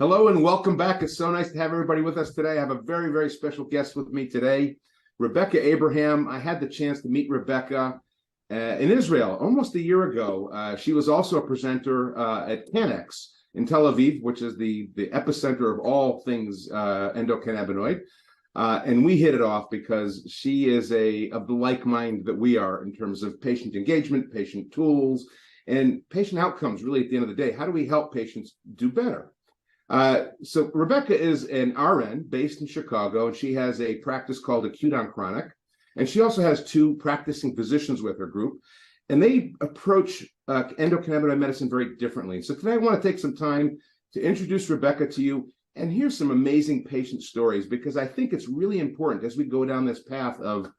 Hello and welcome back. It's so nice to have everybody with us today. I have a very, very special guest with me today, Rebecca Abraham. I had the chance to meet Rebecca in Israel almost a year ago. She was also a presenter at Cannabis in Tel Aviv, which is the epicenter of all things endocannabinoid. And we hit it off because she is of the like mind that we are in terms of patient engagement, patient tools, and patient outcomes, really, at the end of the day. How do we help patients do better? So Rebecca is an RN based in Chicago, and she has a practice called Acute on Chronic. And she also has two practicing physicians with her group, and they approach endocannabinoid medicine very differently. So today I want to take some time to introduce Rebecca to you and hear some amazing patient stories, because I think it's really important as we go down this path of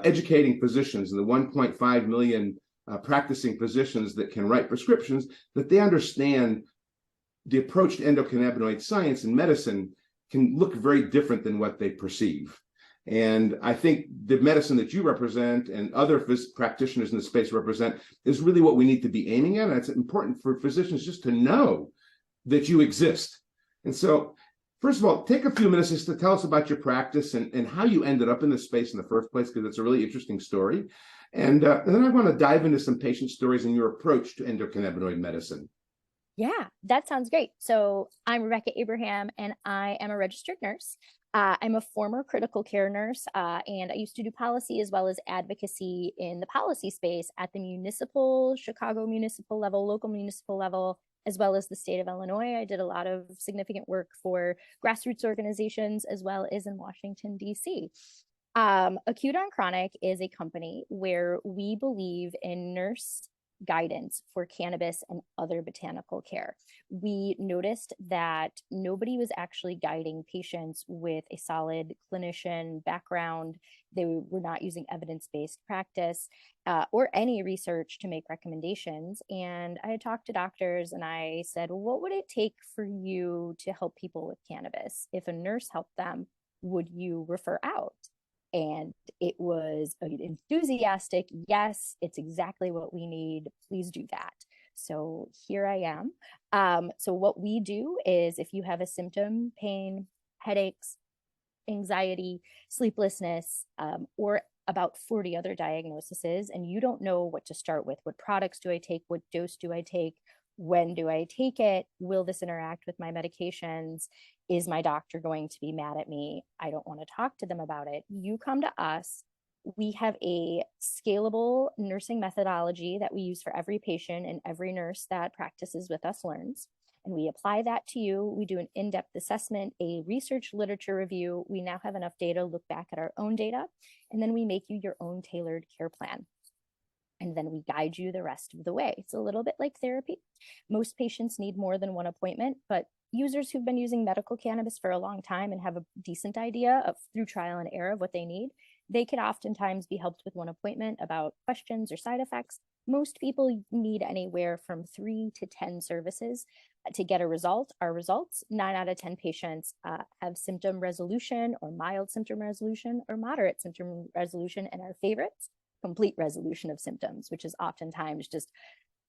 educating physicians and the 1.5 million practicing physicians that can write prescriptions, that they understand the approach to endocannabinoid science and medicine can look very different than what they perceive. And I think the medicine that you represent and other practitioners in the space represent is really what we need to be aiming at. And it's important for physicians just to know that you exist. And so, first of all, take a few minutes just to tell us about your practice and how you ended up in this space in the first place, because it's a really interesting story. And then I want to dive into some patient stories and your approach to endocannabinoid medicine. Yeah, that sounds great. So I'm Rebecca Abraham, and I am a registered nurse. I'm a former critical care nurse, and I used to do policy as well as advocacy in the policy space at the municipal, Chicago municipal level, local municipal level, as well as the state of Illinois. I did a lot of significant work for grassroots organizations as well as in Washington, D.C. Acute on Chronic is a company where we believe in nurse guidance for cannabis and other botanical care. We noticed that nobody was actually guiding patients with a solid clinician background. They were not using evidence-based practice or any research to make recommendations. And I had talked to doctors and I said, well, what would it take for you to help people with cannabis? If a nurse helped them, would you refer out? And it was an enthusiastic, yes, it's exactly what we need. Please do that. So here I am. So what we do is if you have a symptom, pain, headaches, anxiety, sleeplessness, or about 40 other diagnoses, and you don't know what to start with, what products do I take? What dose do I take? When do I take it? Will this interact with my medications? Is my doctor going to be mad at me? I don't want to talk to them about it. You come to us. We have a scalable nursing methodology that we use for every patient, and every nurse that practices with us learns. And we apply that to you. We do an in-depth assessment, a research literature review. We now have enough data to look back at our own data, and then we make you your own tailored care plan. And then we guide you the rest of the way. It's a little bit like therapy. Most patients need more than one appointment, but users who've been using medical cannabis for a long time and have a decent idea of, through trial and error, of what they need, they could oftentimes be helped with one appointment about questions or side effects. Most people need anywhere from 3 to 10 services to get a result. Our results, 9 out of 10 patients have symptom resolution or mild symptom resolution or moderate symptom resolution, and our favorites, complete resolution of symptoms, which is oftentimes just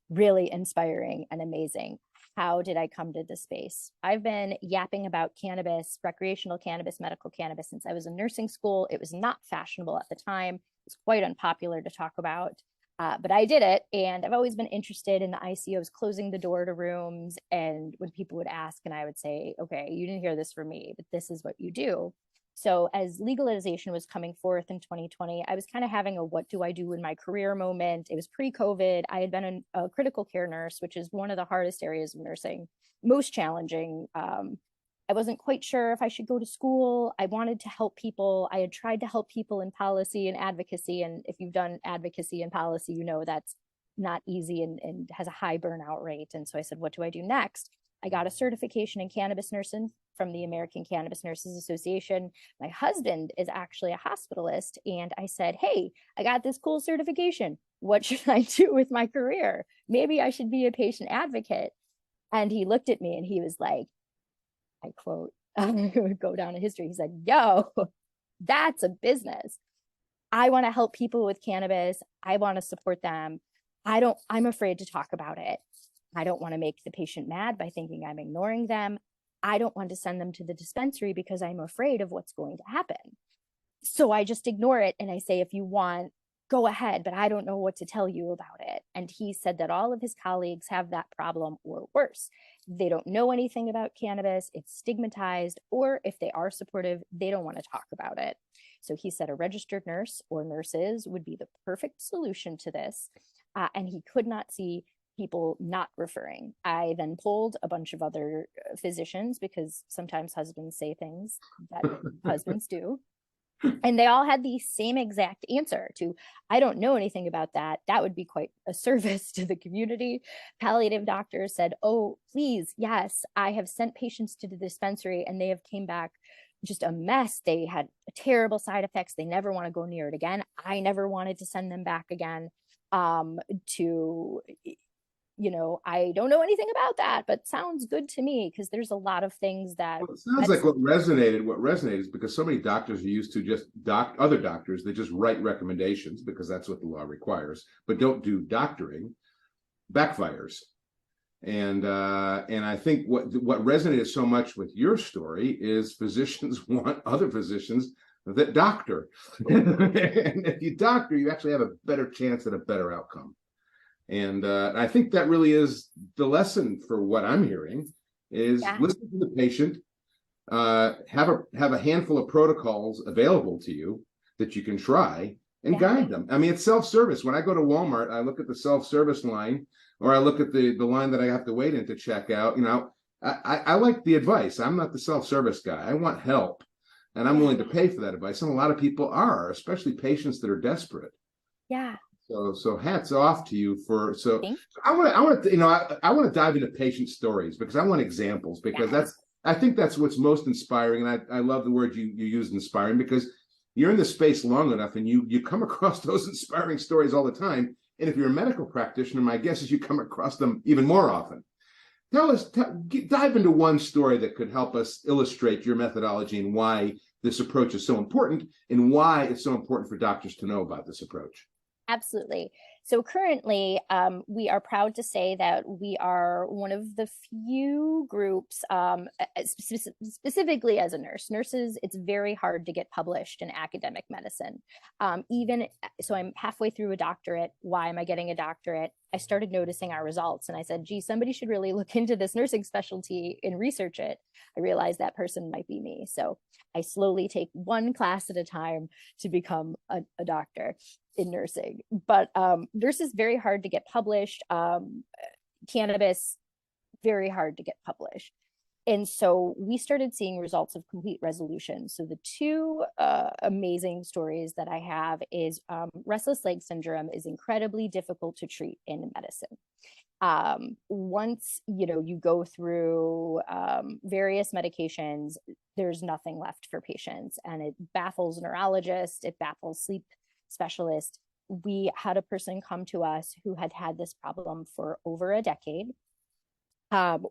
really inspiring and amazing. How did I come to this space? I've been yapping about cannabis, recreational cannabis, medical cannabis, since I was in nursing school. It was not fashionable at the time. It was quite unpopular to talk about, but I did it. And I've always been interested in the ICOs closing the door to rooms. And when people would ask, and I would say, okay, you didn't hear this from me, but this is what you do. So as legalization was coming forth in 2020, I was kind of having a what do I do in my career moment. It was pre-COVID. I had been a critical care nurse, which is one of the hardest areas of nursing, most challenging. I wasn't quite sure if I should go to school. I wanted to help people. I had tried to help people in policy and advocacy. And if you've done advocacy and policy, you know that's not easy and has a high burnout rate. And so I said, what do I do next? I got a certification in cannabis nursing from the American Cannabis Nurses Association. My husband is actually a hospitalist. And I said, hey, I got this cool certification. What should I do with my career? Maybe I should be a patient advocate. And he looked at me and he was like, I quote, I'm going to go down in history. He said, yo, that's a business. I want to help people with cannabis. I want to support them. I'm afraid to talk about it. I don't want to make the patient mad by thinking I'm ignoring them. I don't want to send them to the dispensary because I'm afraid of what's going to happen. So I just ignore it and I say, if you want, go ahead, but I don't know what to tell you about it. And he said that all of his colleagues have that problem or worse. They don't know anything about cannabis, it's stigmatized, or if they are supportive, they don't want to talk about it. So he said a registered nurse or nurses would be the perfect solution to this. And he could not see people not referring. I then pulled a bunch of other physicians because sometimes husbands say things that husbands do. And they all had the same exact answer to, I don't know anything about that. That would be quite a service to the community. Palliative doctors said, oh, please, yes, I have sent patients to the dispensary and they have came back just a mess. They had terrible side effects. They never want to go near it again. I never wanted to send them back again I don't know anything about that, but sounds good to me because there's a lot of things that. Well, it sounds like what resonated is because so many doctors are used to just other doctors, they just write recommendations because that's what the law requires, but don't do doctoring, backfires. And I think what resonated so much with your story is physicians want other physicians that doctor. And if you doctor, you actually have a better chance at a better outcome. And I think that really is the lesson for what I'm hearing is listen to the patient, have a handful of protocols available to you that you can try and guide them. I mean, it's self-service. When I go to Walmart, I look at the self-service line or I look at the line that I have to wait in to check out. I like the advice. I'm not the self-service guy. I want help and I'm willing to pay for that advice. And a lot of people are, especially patients that are desperate. Yeah. So hats off to you I want to dive into patient stories because I want examples because I think that's what's most inspiring. And I love the word you used, inspiring, because you're in this space long enough and you come across those inspiring stories all the time. And if you're a medical practitioner, my guess is you come across them even more often. Dive into one story that could help us illustrate your methodology and why this approach is so important and why it's so important for doctors to know about this approach. Absolutely. So currently, we are proud to say that we are one of the few groups, specifically as a nurse. Nurses, it's very hard to get published in academic medicine. So I'm halfway through a doctorate. Why am I getting a doctorate? I started noticing our results and I said, gee, somebody should really look into this nursing specialty and research it. I realized that person might be me. So I slowly take one class at a time to become a doctor in nursing. But nurses, very hard to get published. Cannabis, very hard to get published. And so we started seeing results of complete resolution. So the two amazing stories that I have is restless leg syndrome is incredibly difficult to treat in medicine. Once you go through various medications, there's nothing left for patients, and it baffles neurologists, it baffles sleep specialists. We had a person come to us who had had this problem for over a decade.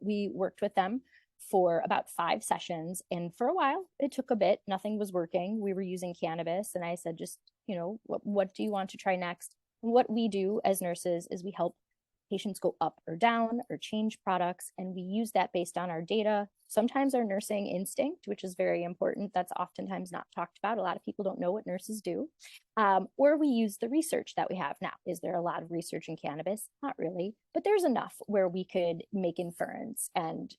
We worked with them for about 5 sessions, and for a while it took a bit, nothing was working. We were using cannabis, and I said, just what do you want to try next? And what we do as nurses is we help patients go up or down or change products, and we use that based on our data, sometimes our nursing instinct, which is very important. That's oftentimes not talked about. A lot of people don't know what nurses do. Or we use the research that we have. Now, is there a lot of research in cannabis? Not really, but there's enough where we could make inference and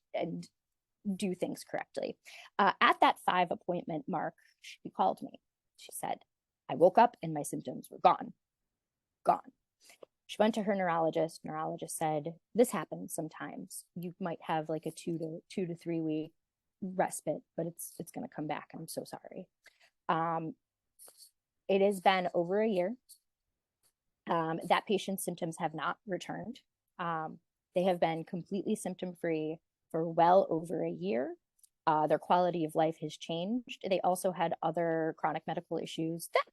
do things correctly. At that 5 appointment mark, she called me. She said, I woke up and my symptoms were gone. She went to her neurologist. Neurologist said, this happens sometimes. You might have like a 2 to 3 week respite, but it's going to come back. I'm so sorry. It has been over a year. That patient's symptoms have not returned. They have been completely symptom-free for well over a year. Their quality of life has changed. They also had other chronic medical issues that,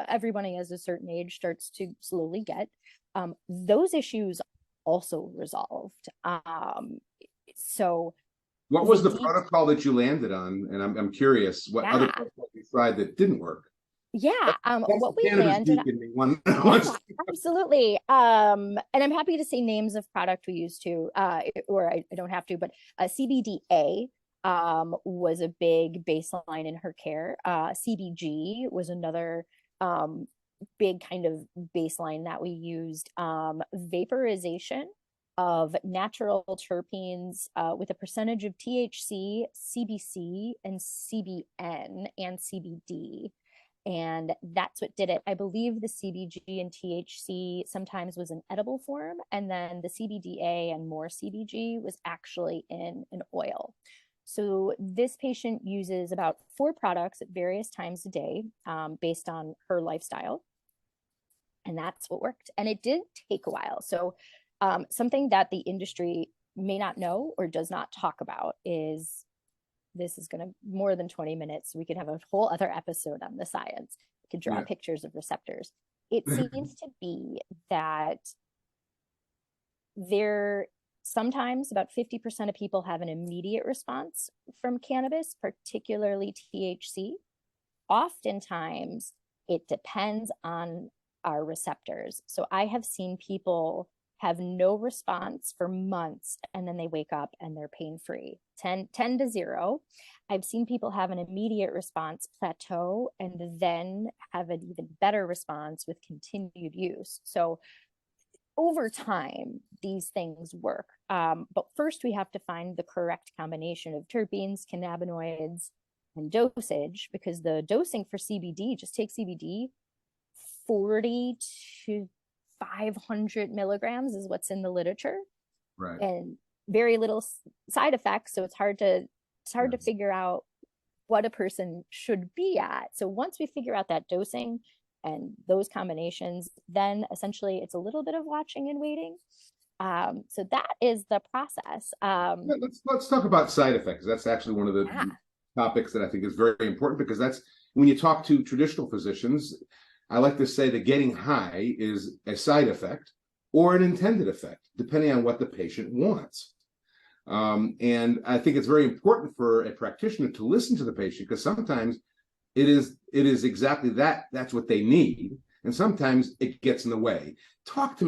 everybody as a certain age starts to slowly get. Those issues also resolved. So what was the protocol that you landed on? And I'm curious what other protocols you tried that didn't work. Yeah, what we landed on. Absolutely. And I'm happy to say names of product we used to, or I don't have to, but CBDA was a big baseline in her care. CBG was another big kind of baseline that we used. Vaporization of natural terpenes with a percentage of THC, CBC, and CBN and CBD. And that's what did it. I believe the CBG and THC sometimes was an edible form, and then the CBDA and more CBG was actually in an oil. So this patient uses about 4 products at various times a day based on her lifestyle. And that's what worked. And it did take a while. So something that the industry may not know or does not talk about is, this is going to more than 20 minutes. We could have a whole other episode on the science. We could draw pictures of receptors. It seems to be that sometimes about 50% of people have an immediate response from cannabis, particularly THC. Oftentimes, it depends on our receptors. So I have seen people have no response for months, and then they wake up and they're pain-free, 10 to 0. I've seen people have an immediate response plateau and then have an even better response with continued use. So over time, these things work. But first we have to find the correct combination of terpenes, cannabinoids, and dosage, because the dosing for CBD, just take CBD, 40 to 500 milligrams is what's in the literature, Right. And very little side effects. So it's hard to figure out what a person should be at. So once we figure out that dosing and those combinations, then essentially it's a little bit of watching and waiting. So that is the process. Let's talk about side effects. That's actually one of the topics that I think is very important, because that's when you talk to traditional physicians, I like to say that getting high is a side effect or an intended effect, depending on what the patient wants. And I think it's very important for a practitioner to listen to the patient, because sometimes it is exactly that. That's what they need. And sometimes it gets in the way. Talk to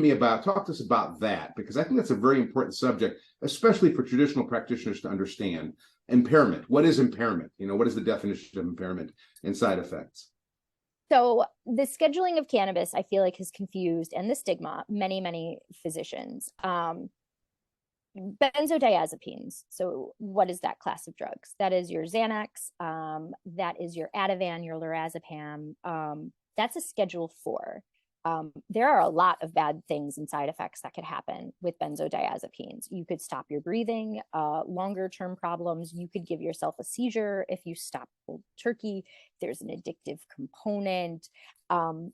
us about that, because I think that's a very important subject, especially for traditional practitioners to understand. Impairment. What is impairment? What is the definition of impairment and side effects? So the scheduling of cannabis, I feel like, has confused, and the stigma, many physicians. Benzodiazepines. So what is that class of drugs? That is your Xanax. That is your Ativan, your lorazepam. That's a Schedule 4. There are a lot of bad things and side effects that could happen with benzodiazepines. You could stop your breathing, longer term problems. You could give yourself a seizure if you stop cold turkey. There's an addictive component. Not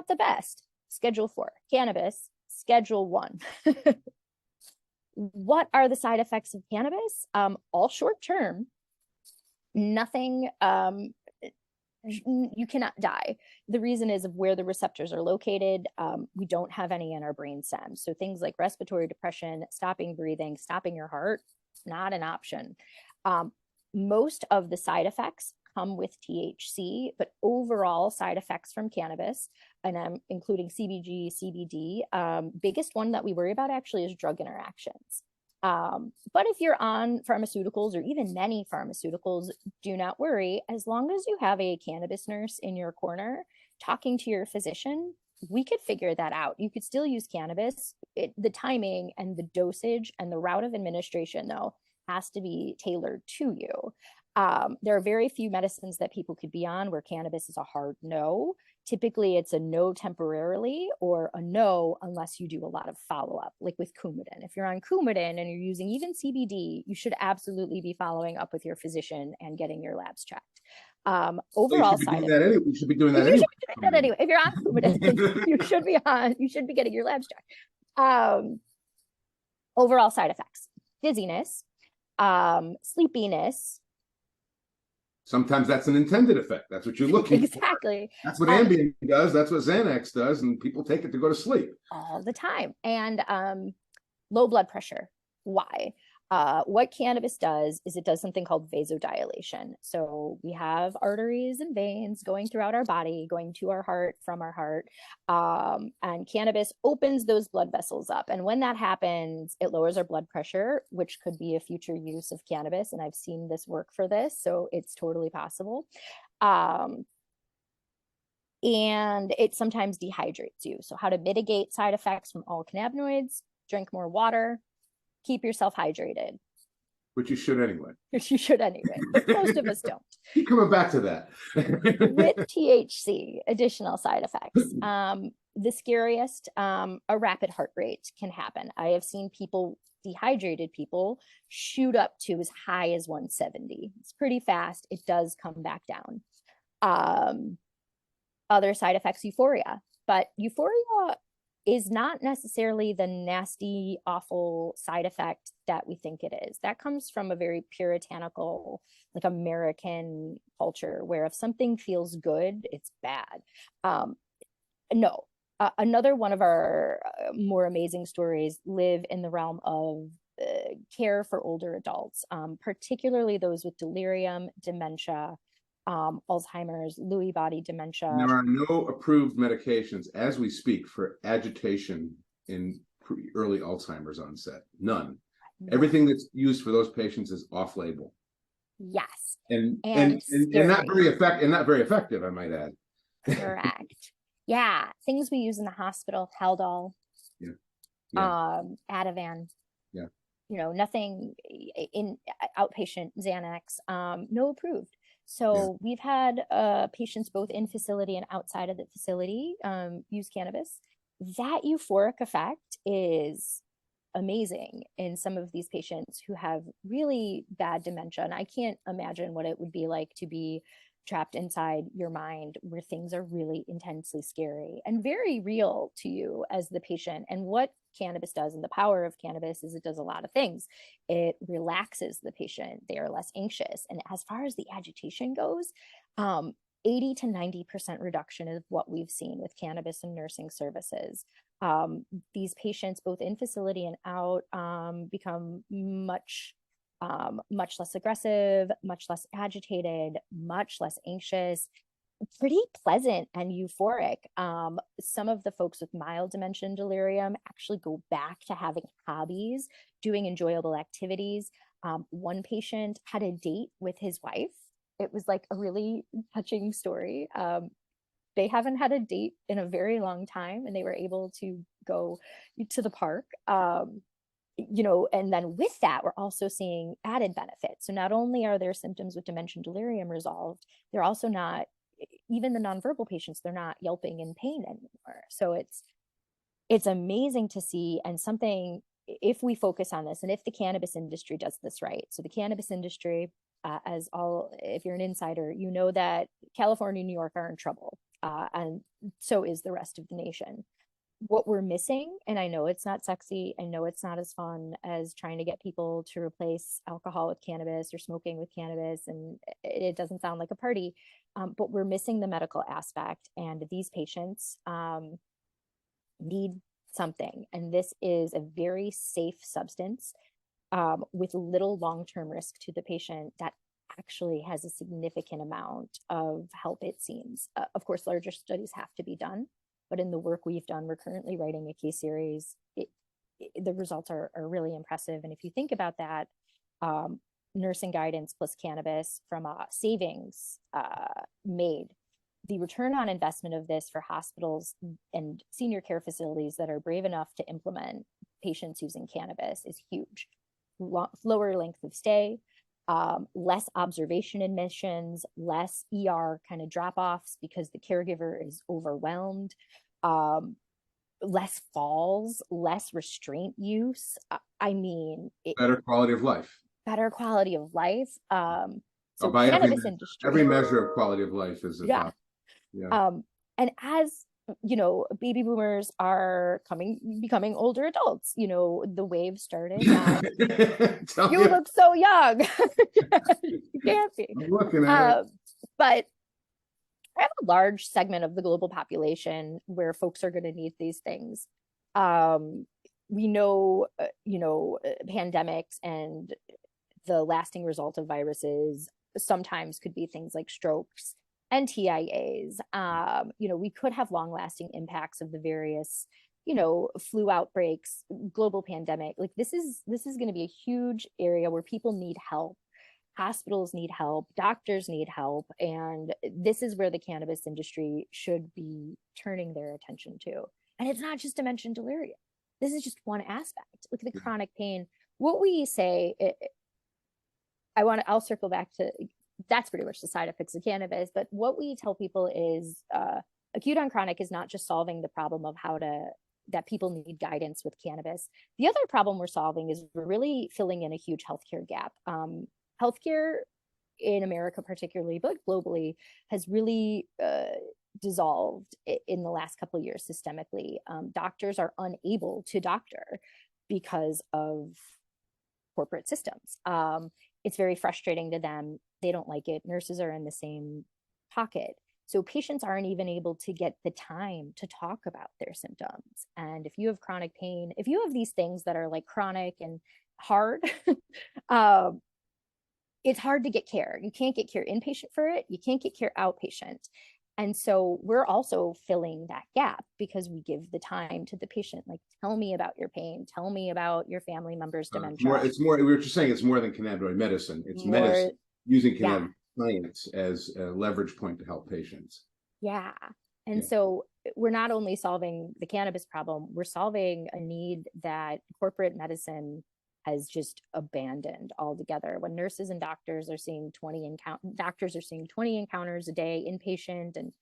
the best. Schedule 4. Cannabis, Schedule 1. What are the side effects of cannabis? All short term. Nothing. You cannot die. The reason is of where the receptors are located. We don't have any in our brain stem. So things like respiratory depression, stopping breathing, stopping your heart, not an option. Most of the side effects come with THC, but overall side effects from cannabis, and I'm including CBG, CBD, biggest one that we worry about actually is drug interactions. But if you're on pharmaceuticals, or even many pharmaceuticals, do not worry. As long as you have a cannabis nurse in your corner talking to your physician, we could figure that out. You could still use cannabis. The timing and the dosage and the route of administration, though, has to be tailored to you. There are very few medicines that people could be on where cannabis is a hard no. Typically, it's a no temporarily, or a no unless you do a lot of follow-up, like with Coumadin. If you're on Coumadin and you're using even CBD, you should absolutely be following up with your physician and getting your labs checked. Overall side effects. You should be doing that anyway. If you're on Coumadin, you should be getting your labs checked. Overall side effects: dizziness, sleepiness. Sometimes that's an intended effect. That's what you're looking for. Exactly. That's what Ambien does. That's what Xanax does. And people take it to go to sleep. All the time. And low blood pressure. Why? What cannabis does is it does something called vasodilation. So we have arteries and veins going throughout our body, going to our heart, from our heart. And cannabis opens those blood vessels up. And when that happens, it lowers our blood pressure, which could be a future use of cannabis. And I've seen this work for this, so it's totally possible. And it sometimes dehydrates you. So how to mitigate side effects from all cannabinoids: drink more water, keep yourself hydrated. Which you should anyway. Which you should anyway, but most of us don't. Keep coming back to that. With THC, additional side effects. The scariest, a rapid heart rate can happen. I have seen people, dehydrated people, shoot up to as high as 170. It's pretty fast. It does come back down. Other side effects, euphoria. But euphoria is not necessarily the nasty, awful side effect that we think it is. That comes from a very puritanical, like American culture, where if something feels good, it's bad. No. Another one of our more amazing stories live in the realm of care for older adults, particularly those with delirium, dementia, Alzheimer's, Lewy body dementia. There are no approved medications as we speak for agitation in early Alzheimer's onset. None. Everything that's used for those patients is off-label. Yes. And not very effective, I might add. Correct. Yeah. Things we use in the hospital: Haldol, Ativan. Yeah. Nothing in outpatient, Xanax, no approved. So we've had patients both in facility and outside of the facility use cannabis. That euphoric effect is amazing in some of these patients who have really bad dementia. And I can't imagine what it would be like to be trapped inside your mind where things are really intensely scary and very real to you as the patient. And what cannabis does, and the power of cannabis, is it does a lot of things. It relaxes the patient. They are less anxious. And as far as the agitation goes, 80 to 90% reduction is what we've seen with cannabis and nursing services. These patients, both in facility and out, become much less aggressive, much less agitated, much less anxious, pretty pleasant and euphoric. Some of the folks with mild dementia and delirium actually go back to having hobbies, doing enjoyable activities. One patient had a date with his wife. It was like a really touching story. They haven't had a date in a very long time, and they were able to go to the park. And then with that, we're also seeing added benefits. So not only are their symptoms with dementia and delirium resolved, they're also not, even the nonverbal patients, they're not yelping in pain anymore. So it's amazing to see, and something, if we focus on this, and if the cannabis industry does this right. So the cannabis industry, if you're an insider, you know that California and New York are in trouble, and so is the rest of the nation. What we're missing, and I know it's not sexy, I know it's not as fun as trying to get people to replace alcohol with cannabis or smoking with cannabis, and it doesn't sound like a party, but we're missing the medical aspect, and these patients need something. And this is a very safe substance with little long-term risk to the patient that actually has a significant amount of help, it seems. Of course, larger studies have to be done. But in the work we've done, we're currently writing a case series. The results are really impressive. And if you think about that, nursing guidance plus cannabis from savings made, the return on investment of this for hospitals and senior care facilities that are brave enough to implement patients using cannabis is huge. Lower length of stay, less observation admissions, less ER kind of drop-offs because the caregiver is overwhelmed, less falls, less restraint use. Better quality of life. Better quality of life. So by cannabis industry. Every measure of quality of life is a top. Yeah. And as baby boomers are becoming older adults. The wave started. You look so young. You can't be. I'm looking at it. But I have a large segment of the global population where folks are going to need these things. we know, pandemics and the lasting result of viruses sometimes could be things like strokes and TIAs. We could have long lasting impacts of the various, flu outbreaks, global pandemic. Like this is going to be a huge area where people need help. Hospitals need help, doctors need help, and this is where the cannabis industry should be turning their attention to. And it's not just to mention delirium. This is just one aspect. Look at the chronic pain. What we say, I'll circle back to, that's pretty much the side effects of cannabis, but what we tell people is acute on chronic is not just solving the problem of that people need guidance with cannabis. The other problem we're solving is we're really filling in a huge healthcare gap. Healthcare in America particularly, but globally, has really dissolved in the last couple of years systemically. Doctors are unable to doctor because of corporate systems. It's very frustrating to them. They don't like it. Nurses are in the same pocket. So patients aren't even able to get the time to talk about their symptoms. And if you have chronic pain, if you have these things that are like chronic and hard, it's hard to get care. You can't get care inpatient for it. You can't get care outpatient. And so we're also filling that gap because we give the time to the patient. Like, tell me about your pain. Tell me about your family member's dementia. It's more, we were just saying it's more than cannabinoid medicine. It's more, medicine using cannabis science as a leverage point to help patients. Yeah. And so we're not only solving the cannabis problem, we're solving a need that corporate medicine has just abandoned altogether. When nurses and doctors are seeing 20 encounters a day inpatient and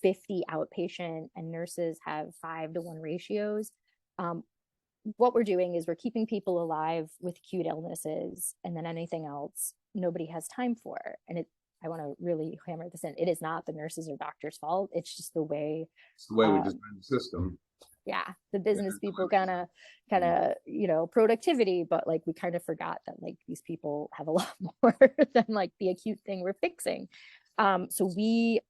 50 outpatient, and nurses have 5-to-1 ratios. What we're doing is we're keeping people alive with acute illnesses, and then anything else nobody has time for. And I want to really hammer this in. It is not the nurses or doctors' fault. It's just the way we design the system. Yeah, the business people kind of productivity, but like we kind of forgot that like these people have a lot more than like the acute thing we're fixing. So we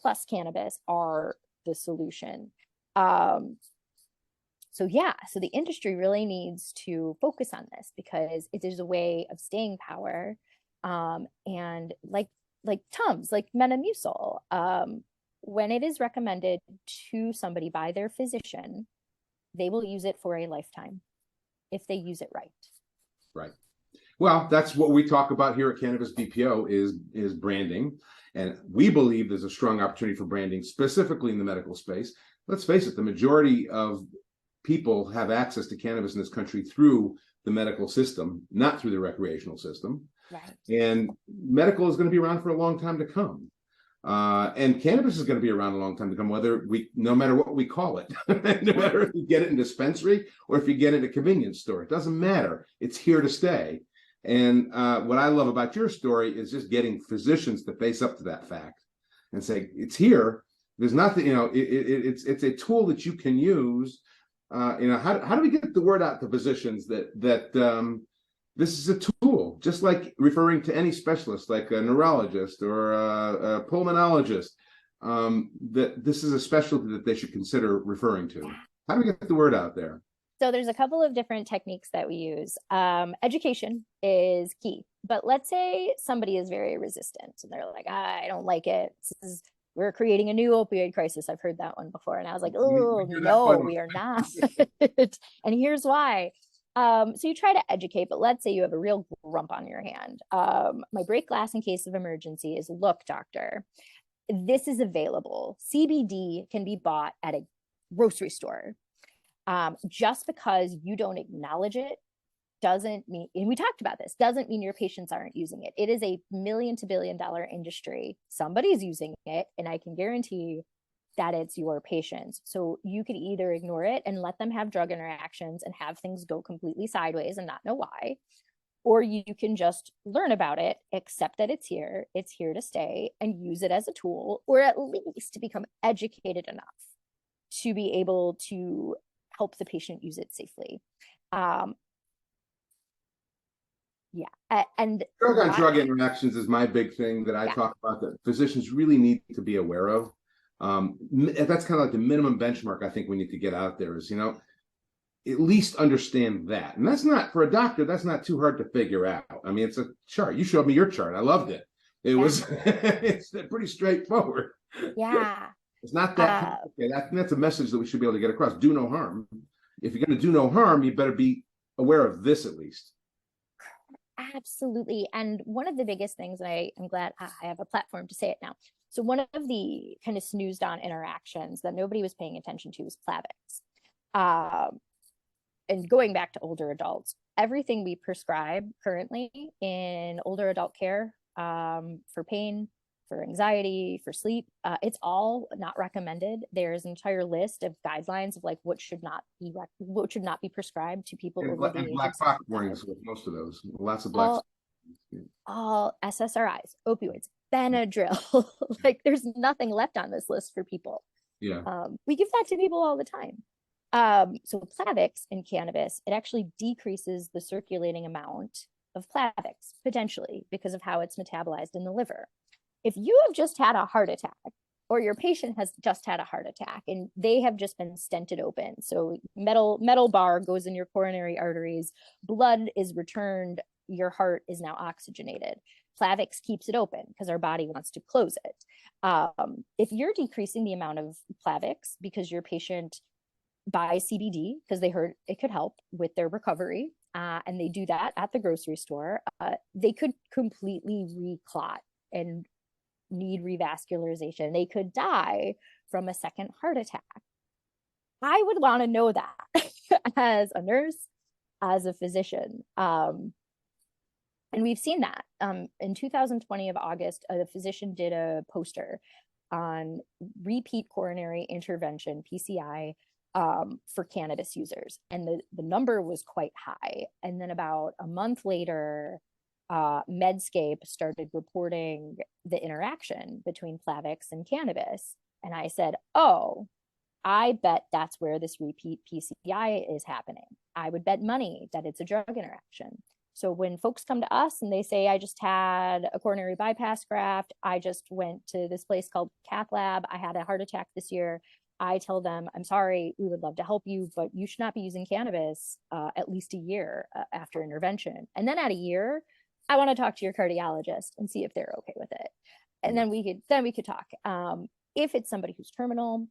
plus cannabis are the solution. So the industry really needs to focus on this because it is a way of staying power. And like Tums, like Metamucil, when it is recommended to somebody by their physician, they will use it for a lifetime if they use it right. Right. Well, that's what we talk about here at Cannabis BPO is branding. And we believe there's a strong opportunity for branding, specifically in the medical space. Let's face it, the majority of people have access to cannabis in this country through the medical system, not through the recreational system. Right. And medical is going to be around for a long time to come. And cannabis is going to be around a long time to come, no matter what we call it, no matter if you get it in dispensary or if you get it at a convenience store, it doesn't matter. It's here to stay. And what I love about your story is just getting physicians to face up to that fact and say, it's here. There's nothing, it's a tool that you can use. How do we get the word out to physicians that this is a tool, just like referring to any specialist, like a neurologist or a pulmonologist, that this is a specialty that they should consider referring to? How do we get the word out there? So there's a couple of different techniques that we use. Education is key, but let's say somebody is very resistant and they're like, I don't like it. We're creating a new opioid crisis. I've heard that one before. And I was like, oh, no, we are not. And here's why. So you try to educate, but let's say you have a real grump on your hand. My break glass in case of emergency is, look, doctor, this is available. CBD can be bought at a grocery store. Just because you don't acknowledge it doesn't mean, and we talked about this, doesn't mean your patients aren't using it. It is a $1 million to $1 billion industry. Somebody's using it, and I can guarantee that it's your patients. So you could either ignore it and let them have drug interactions and have things go completely sideways and not know why, or you can just learn about it, accept that it's here to stay, and use it as a tool, or at least to become educated enough to be able to help the patient use it safely. And drug interactions is my big thing that I talk about that physicians really need to be aware of. That's kind of like the minimum benchmark I think we need to get out there is, at least understand that. And that's not, for a doctor, that's not too hard to figure out. I mean, it's a chart. You showed me your chart. I loved it. It was, it's pretty straightforward. Yeah. It's not that complicated. I think that's a message that we should be able to get across. Do no harm. If you're going to do no harm, you better be aware of this at least. Absolutely. And one of the biggest things, and I'm glad I have a platform to say it now. So one of the kind of snoozed on interactions that nobody was paying attention to was Plavix. And going back to older adults, everything we prescribe currently in older adult care, for pain, for anxiety, for sleep, it's all not recommended. There's an entire list of guidelines of like what should not be prescribed to people over the age black of box 65. warnings with most of those. Lots of black. All SSRIs, opioids, Benadryl. Like there's nothing left on this list for people. Yeah. We give that to people all the time. So Plavix in cannabis, it actually decreases the circulating amount of Plavix potentially because of how it's metabolized in the liver. If you have just had a heart attack, or your patient has just had a heart attack and they have just been stented open, so metal bar goes in your coronary arteries, blood is returned, your heart is now oxygenated. Plavix keeps it open because our body wants to close it. If you're decreasing the amount of Plavix because your patient buys CBD because they heard it could help with their recovery, and they do that at the grocery store, they could completely reclot and need revascularization. They could die from a second heart attack. I would want to know that as a nurse, as a physician. And we've seen that. In 2020 of August, a physician did a poster on repeat coronary intervention, PCI, for cannabis users. And the number was quite high. And then about a month later, Medscape started reporting the interaction between Plavix and cannabis. And I said, oh, I bet that's where this repeat PCI is happening. I would bet money that it's a drug interaction. So when folks come to us and they say, I just had a coronary bypass graft, I just went to this place called Cath Lab, I had a heart attack this year, I tell them, I'm sorry, we would love to help you, but you should not be using cannabis at least a year after intervention. And then at a year, I want to talk to your cardiologist and see if they're okay with it. And then we could talk. If it's somebody who's terminal,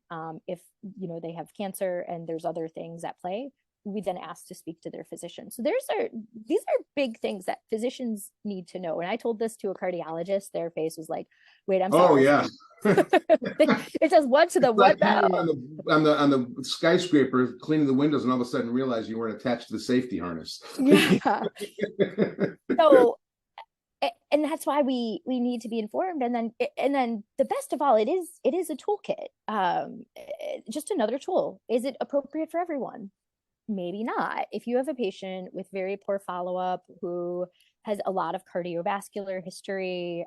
if they have cancer and there's other things at play, we then ask to speak to their physician. So these are big things that physicians need to know. And I told this to a cardiologist, their face was like, wait, I'm sorry. Oh yeah. It says what to the what now? On the skyscraper cleaning the windows and all of a sudden realize you weren't attached to the safety harness. Yeah. So, and that's why we need to be informed. And then the best of all, it is a toolkit, just another tool. Is it appropriate for everyone? Maybe not. If you have a patient with very poor follow-up who has a lot of cardiovascular history,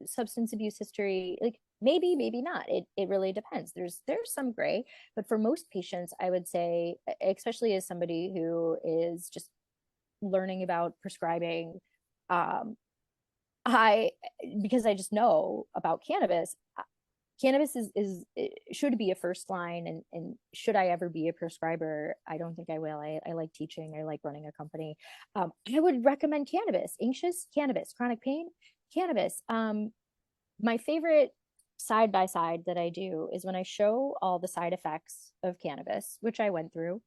substance abuse history, like maybe not. It really depends. There's some gray, but for most patients, I would say, especially as somebody who is just learning about prescribing, because I just know about cannabis. Cannabis should be a first line, and should I ever be a prescriber? I don't think I will. I like teaching. I like running a company. I would recommend cannabis. Anxious, cannabis. Chronic pain, cannabis. My favorite side by side that I do is when I show all the side effects of cannabis, which I went through,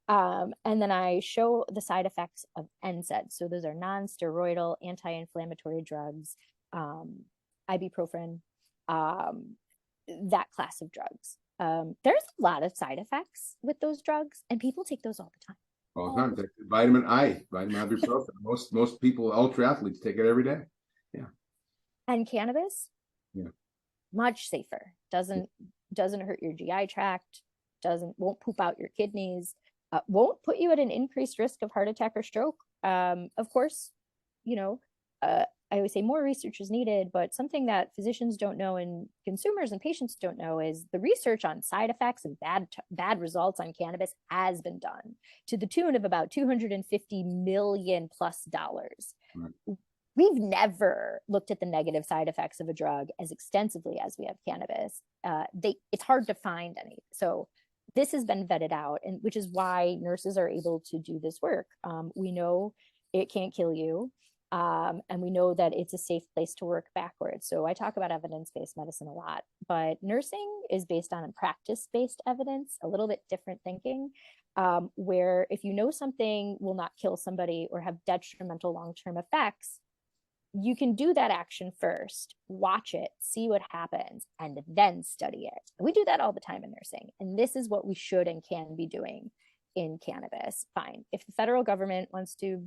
and then I show the side effects of NSAIDs. So those are non-steroidal anti-inflammatory drugs, ibuprofen. That class of drugs. There's a lot of side effects with those drugs, and people take those all the time. All the time. Vitamin ibuprofen. Most people, ultra athletes, take it every day. Yeah. And cannabis, much safer. Doesn't hurt your GI tract. Won't poop out your kidneys. Won't put you at an increased risk of heart attack or stroke. Of course, I always say more research is needed, but something that physicians don't know and consumers and patients don't know is the research on side effects and bad results on cannabis has been done to the tune of about $250 million+. Right. We've never looked at the negative side effects of a drug as extensively as we have cannabis. It's hard to find any. So this has been vetted out, and which is why nurses are able to do this work. We know it can't kill you. And we know that it's a safe place to work backwards. So I talk about evidence-based medicine a lot, but nursing is based on practice-based evidence, a little bit different thinking, where if you know something will not kill somebody or have detrimental long-term effects, you can do that action first, watch it, see what happens, and then study it. We do that all the time in nursing. And this is what we should and can be doing in cannabis. Fine. If the federal government wants to,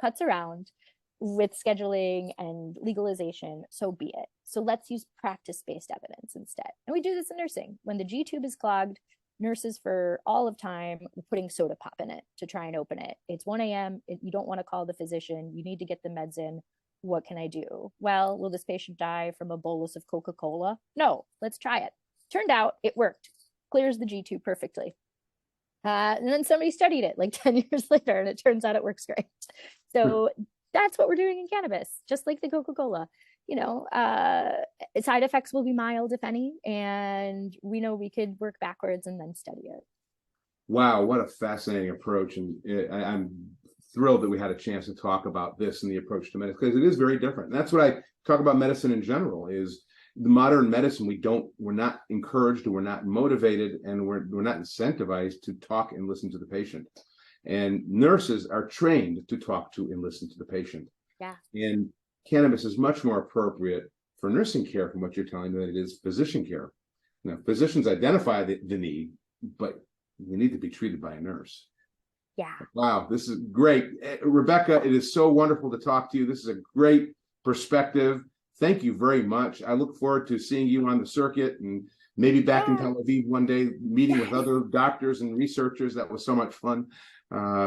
putz around with scheduling and legalization, so be it. So let's use practice-based evidence instead. And we do this in nursing. When the G tube is clogged, nurses for all of time were putting soda pop in it to try and open it. It's 1 a.m. You don't want to call the physician. You need to get the meds in. What can I do? Well, will this patient die from a bolus of Coca-Cola? No, let's try it. Turned out it worked. Clears the G tube perfectly. And then somebody studied it like 10 years later, and it turns out it works great. So that's what we're doing in cannabis, just like the Coca-Cola. Side effects will be mild, if any, and we know we could work backwards and then study it. Wow, what a fascinating approach. And I'm thrilled that we had a chance to talk about this and the approach to medicine, because it is very different. And that's what I talk about medicine in general, is the modern medicine, we're not encouraged, or we're not motivated, and we're not incentivized to talk and listen to the patient. And nurses are trained to talk to and listen to the patient. Yeah. And cannabis is much more appropriate for nursing care, from what you're telling me, than it is physician care. Now, physicians identify the need, but you need to be treated by a nurse. Yeah. Wow, this is great. Rebecca, it is so wonderful to talk to you. This is a great perspective. Thank you very much. I look forward to seeing you on the circuit, and maybe back in Tel Aviv one day, meeting with other doctors and researchers. That was so much fun,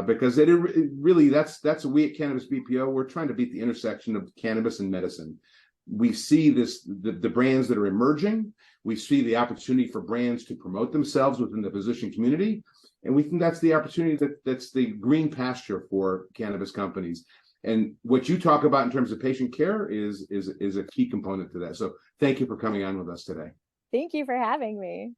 because it really, that's what we at Cannabis BPO, we're trying to beat the intersection of cannabis and medicine. We see the brands that are emerging. We see the opportunity for brands to promote themselves within the physician community. And we think that's the opportunity, that's the green pasture for cannabis companies. And what you talk about in terms of patient care is a key component to that. So thank you for coming on with us today. Thank you for having me.